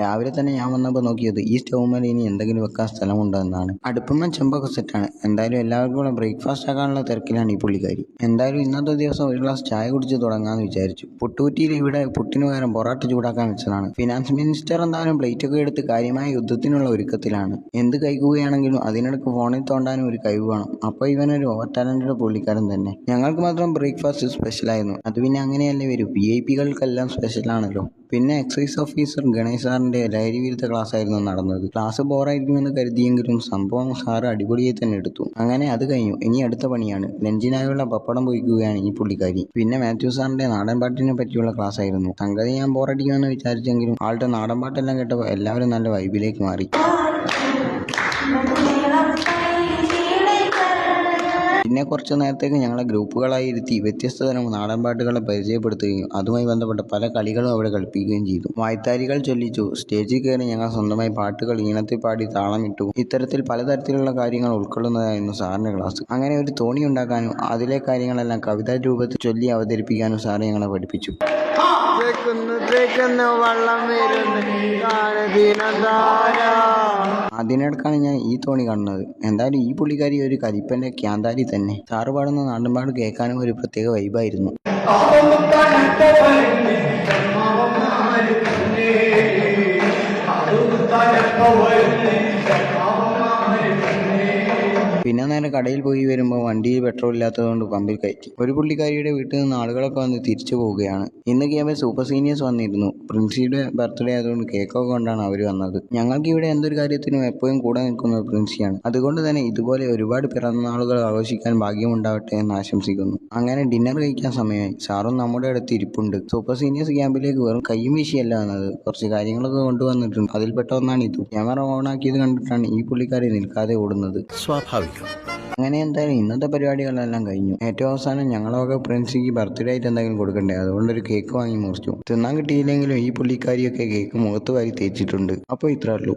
രാവിലെ തന്നെ ഞാൻ വന്നപ്പോൾ നോക്കിയത് ഈ സ്റ്റൗമ്മേൽ ഇനി എന്തെങ്കിലും വെക്കാൻ സ്ഥലമുണ്ടോ എന്നാണ്. അടുപ്പുമ്മ ചെമ്പൊക്കെ സെറ്റാണ്. എന്തായാലും എല്ലാവർക്കും കൂടെ ബ്രേക്ക്ഫാസ്റ്റ് ആക്കാനുള്ള തിരക്കിലാണ് ഈ പുള്ളിക്കാരി. എന്തായാലും ഇന്നത്തെ ദിവസം ഒരു ഗ്ലാസ് ചായ കുടിച്ച് തുടങ്ങാമെന്ന് വിചാരിച്ചു. പുട്ടുകുറ്റിയിൽ ഇവിടെ പുട്ടിന് പകരം പൊറാട്ട ചൂടാക്കാൻ വെച്ചതാണ്. ഫിനാൻസ് മിനിസ്റ്റർ എന്തായാലും പ്ലേറ്റൊക്കെ എടുത്ത് കാര്യമായ യുദ്ധത്തിനുള്ള ഒരുക്കത്തിലാണ്. എന്ത് കഴിക്കുകയാണെങ്കിലും അതിനിടക്ക് ഫോണിൽ തോണ്ടാനും ഒരു കഴിവ് വേണം. അപ്പോൾ ഇവനൊരു ഓവർ ടാലന്റഡ് പുള്ളിക്കാരൻ തന്നെ. ഞങ്ങൾക്ക് മാത്രം ബ്രേക്ക്ഫാസ്റ്റ് സ്പെഷ്യലായിരുന്നു. അത് പിന്നെ അങ്ങനെയല്ലേ വരും, VIP-കൾക്കെല്ലാം സ്പെഷ്യലാണല്ലോ. പിന്നെ എക്സൈസ് ഓഫീസർ ഗണേശ് സാറിന്റെ ലഹരി വിരുദ്ധ ക്ലാസ് ആയിരുന്നു നടന്നത്. ക്ലാസ് ബോറായിരിക്കുമെന്ന് കരുതിയെങ്കിലും സംഭവം സാറ് അടിപൊളിയായി തന്നെ എടുത്തു. അങ്ങനെ അത് കഴിഞ്ഞു. ഇനി അടുത്ത പണിയാണ്. ലഞ്ചിനായുള്ള പപ്പടം പൊരിക്കുകയാണ് ഈ പുള്ളിക്കാരി. പിന്നെ മാത്യു സാറിന്റെ നാടൻ പാട്ടിനെ പറ്റിയുള്ള ക്ലാസ് ആയിരുന്നു. സംഗതി ഞാൻ ബോറടിക്കുമെന്ന് വിചാരിച്ചെങ്കിലും ആളുടെ നാടൻ പാട്ടെല്ലാം കേട്ടപ്പോൾ എല്ലാവരും നല്ല വൈബിലേക്ക് മാറി. പിന്നെ കുറച്ച് നേരത്തേക്ക് ഞങ്ങളെ ഗ്രൂപ്പുകളായി ഇരുത്തി വ്യത്യസ്ത തരം നാടൻ പാട്ടുകളെ പരിചയപ്പെടുത്തുകയും അതുമായി ബന്ധപ്പെട്ട പല കളികളും അവിടെ കളിപ്പിക്കുകയും ചെയ്തു. വായ്ത്താരികൾ ചൊല്ലിച്ചു. സ്റ്റേജിൽ കയറി ഞങ്ങൾ സ്വന്തമായി പാട്ടുകൾ ഈണത്തിൽ പാടി താളമിട്ടു. ഇത്തരത്തിൽ പലതരത്തിലുള്ള കാര്യങ്ങൾ ഉൾക്കൊള്ളുന്നതായിരുന്നു സാറിന്റെ ക്ലാസ്. അങ്ങനെ ഒരു തോണി ഉണ്ടാക്കാനും അതിലെ കാര്യങ്ങളെല്ലാം കവിതാ രൂപത്തിൽ ചൊല്ലി അവതരിപ്പിക്കാനും സാറ് ഞങ്ങളെ പഠിപ്പിച്ചു. അതിനിടക്കാണ് ഞാൻ ഈ തോണി കാണുന്നത്. എന്തായാലും ഈ പുള്ളിക്കാരി ഒരു കരിപ്പന്റെ ക്യാന്താരി തന്നെ. സാറ് പാടുന്ന നാടൻപാട് കേൾക്കാനും ഒരു പ്രത്യേക വൈബായിരുന്നു. പിന്നെ നേരെ കടയിൽ പോയി വരുമ്പോൾ വണ്ടിയിൽ പെട്രോൾ ഇല്ലാത്തതുകൊണ്ട് പമ്പിൽ കയറ്റി. ഒരു പുള്ളിക്കാരിയുടെ വീട്ടിൽ നിന്ന് ആളുകളൊക്കെ വന്ന് തിരിച്ചു പോവുകയാണ്. ഇന്ന് ക്യാമ്പിൽ സൂപ്പർ സീനിയേഴ്സ് വന്നിരുന്നു. പ്രിൻസിയുടെ ബർത്ത്ഡേ ആയതുകൊണ്ട് കേക്കൊക്കെ കൊണ്ടാണ് അവർ വന്നത്. ഞങ്ങൾക്ക് ഇവിടെ എന്തൊരു കാര്യത്തിനും എപ്പോഴും കൂടെ നിൽക്കുന്നത് പ്രിൻസിയാണ്. അതുകൊണ്ട് തന്നെ ഇതുപോലെ ഒരുപാട് പിറന്നാളുകൾ ആഘോഷിക്കാൻ ഭാഗ്യമുണ്ടാവട്ടെ എന്ന് ആശംസിക്കുന്നു. അങ്ങനെ ഡിന്നർ കഴിക്കാൻ സമയമായി. സാറും നമ്മുടെ അടുത്ത് ഇരിപ്പുണ്ട്. സൂപ്പർ സീനിയേഴ്സ് ക്യാമ്പിലേക്ക് വെറും കയ്യും വീശിയല്ല വന്നത്, കുറച്ച് കാര്യങ്ങളൊക്കെ കൊണ്ടുവന്നിട്ടുണ്ട്. അതിൽപ്പെട്ട ഒന്നാണ് ഇത്. ക്യാമറ ഓണാക്കിയത് കണ്ടിട്ടാണ് ഈ പുള്ളിക്കാരി നിൽക്കാതെ ഓടുന്നത്. സ്വാഭാവികം. അങ്ങനെ എന്തായാലും ഇന്നത്തെ പരിപാടികളെല്ലാം കഴിഞ്ഞു. ഏറ്റവും അവസാനം ഞങ്ങളൊക്കെ പ്രിൻസിക്ക് ബർത്ത്ഡേ ആയിട്ട് എന്തെങ്കിലും കൊടുക്കണ്ടേ, അതുകൊണ്ടൊരു കേക്ക് വാങ്ങി മുറിച്ചു. തിന്നാൻ കിട്ടിയില്ലെങ്കിലും ഈ പുള്ളിക്കാരിയൊക്കെ കേക്ക് മുഖത്ത് വാരി തേച്ചിട്ടുണ്ട്. അപ്പോൾ ഇത്രേ ഉള്ളൂ.